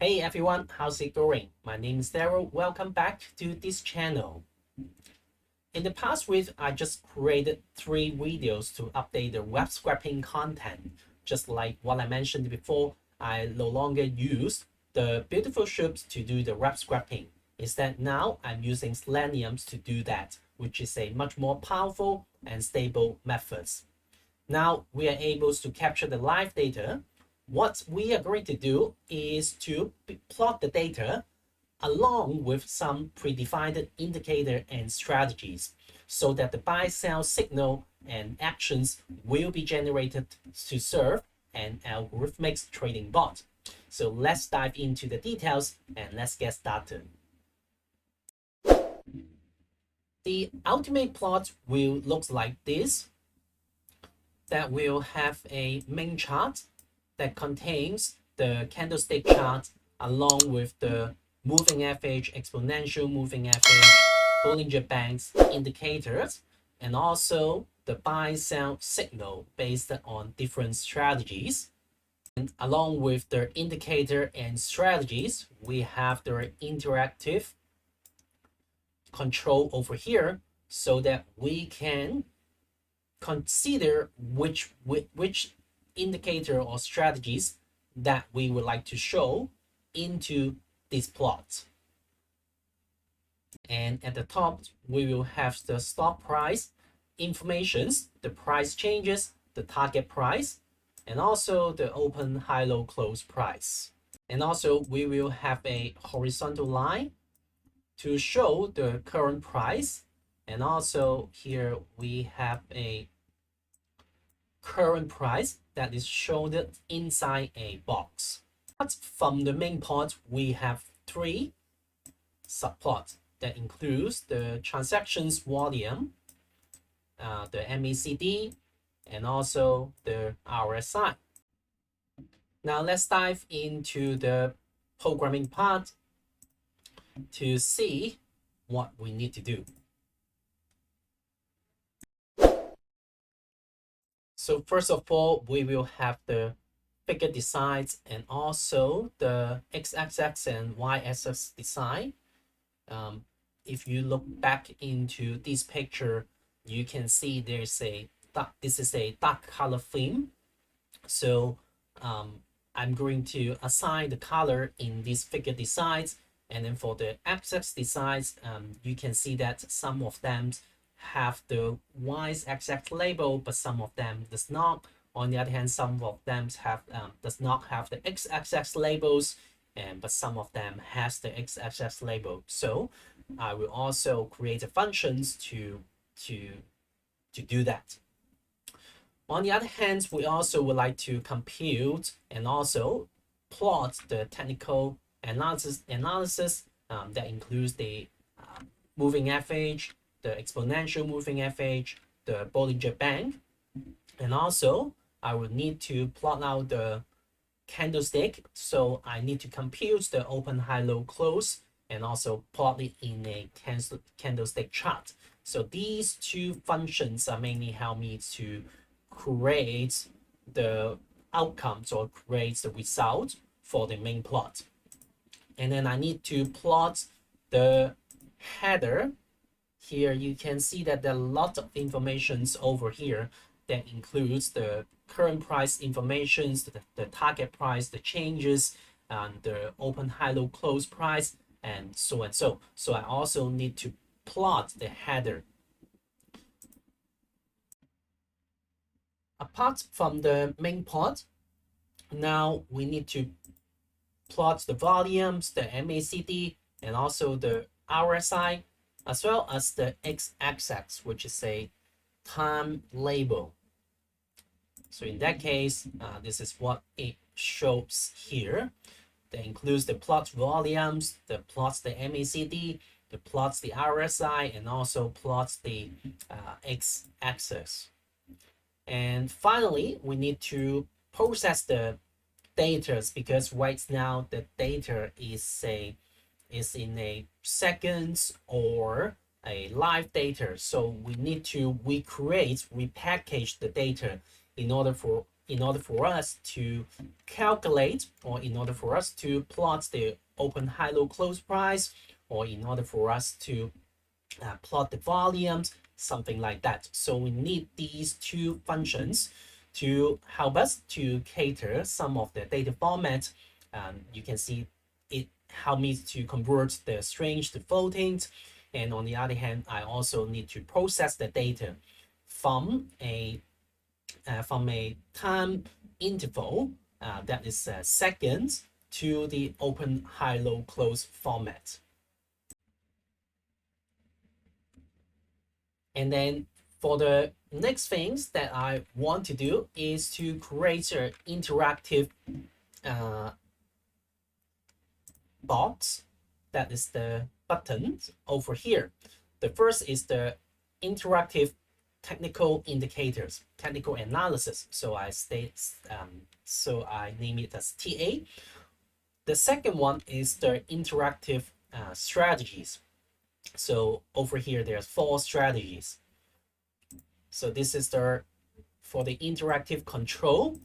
Hey everyone, how's it going? My name is Daryl. Welcome back to this channel. In the past week, I just created 3 videos to update the web scraping content. Just like what I mentioned before, I no longer use the BeautifulSoup to do the web scraping. Instead, now I'm using Selenium to do that, which is a much more powerful and stable method. Now we are able to capture the live data. What we are going to do is to plot the data along with some predefined indicator and strategies so that the buy-sell signal and actions will be generated to serve an algorithmic trading bot. So let's dive into the details and let's get started. The ultimate plot will look like this. That will have a main chart that contains the candlestick chart along with the moving average, exponential moving average, Bollinger Bands indicators, and also the buy-sell signal based on different strategies. And along with the indicator and strategies, we have the interactive control over here so that we can consider which indicator or strategies that we would like to show into this plot. And at the top, we will have the stop price informations, the price changes, the target price, and also the open, high, low, close price. And also we will have a horizontal line to show the current price. And also here we have a current price that is shown inside a box. From the main plot, we have 3 subplots that includes the transactions volume, the MACD, and also the RSI. Now let's dive into the programming part to see what we need to do. So first of all, we will have the figure designs and also the x-axis and y-axis design. If you look back into this picture, you can see there's a this is a dark color theme. So I'm going to assign the color in these figure designs, and then for the axis designs, you can see that some of them have the y-axis label, but some of them does not. On the other hand, some of them have does not have the x-axis labels, but some of them has the x-axis label. So I will also create a functions to do that. On the other hand, we also would like to compute and also plot the technical analysis that includes the moving average, the exponential moving average, the Bollinger Band, and also I will need to plot out the candlestick. So I need to compute the open, high, low, close, and also plot it in a candlestick chart. So these 2 functions are mainly help me to create the outcomes or create the result for the main plot. And then I need to plot the header. Here you can see that there are lots of informations over here that includes the current price informations, the target price, the changes, and the open, high, low, close price, and so and so. So I also need to plot the header. Apart from the main plot, now we need to plot the volumes, the MACD, and also the RSI, as well as the x-axis, which is a time label. So in that case, this is what it shows here. That includes the plot volumes, the plots the MACD, the plots the RSI, and also plots the x-axis. And finally, we need to process the data because right now the data is in a seconds or a live data. So we need to repackage the data in order in order for us to calculate, or in order for us to plot the open, high, low, close price, or in order for us to plot the volumes, something like that. So we need these two functions to help us to cater some of the data formats. You can see it helps me to convert the string to floating. And on the other hand, I also need to process the data from a time interval that is seconds to the open, high, low, close format. And then for the next things that I want to do is to create an interactive box. That is the button over here. The first is the interactive technical indicators, technical analysis. So I name it as TA. The second one is the interactive strategies. So over here, there's 4 strategies. So this is for the interactive control.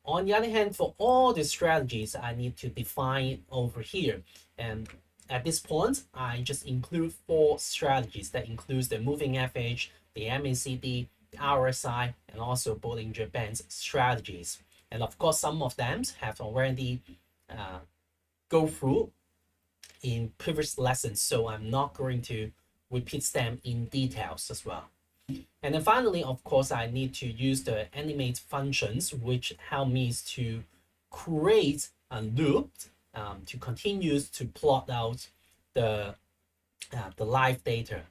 On the other hand, for all the strategies, I need to define over here. And at this point, I just include 4 strategies. That includes the moving average, the MACD, the RSI, and also Bollinger Bands strategies. And of course, some of them have already go through in previous lessons, so I'm not going to repeat them in details as well. And then finally, of course, I need to use the animate functions, which help me to create a loop to continue to plot out the live data.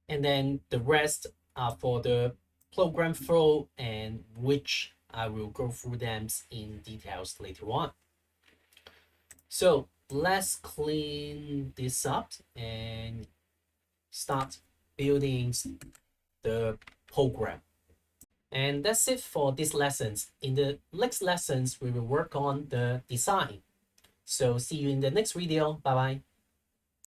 And then the rest are for the program flow, and which I will go through them in details later on. So let's clean this up and start building the program. And that's it for these lessons. In the next lessons, we will work on the design. So see you in the next video. Bye bye.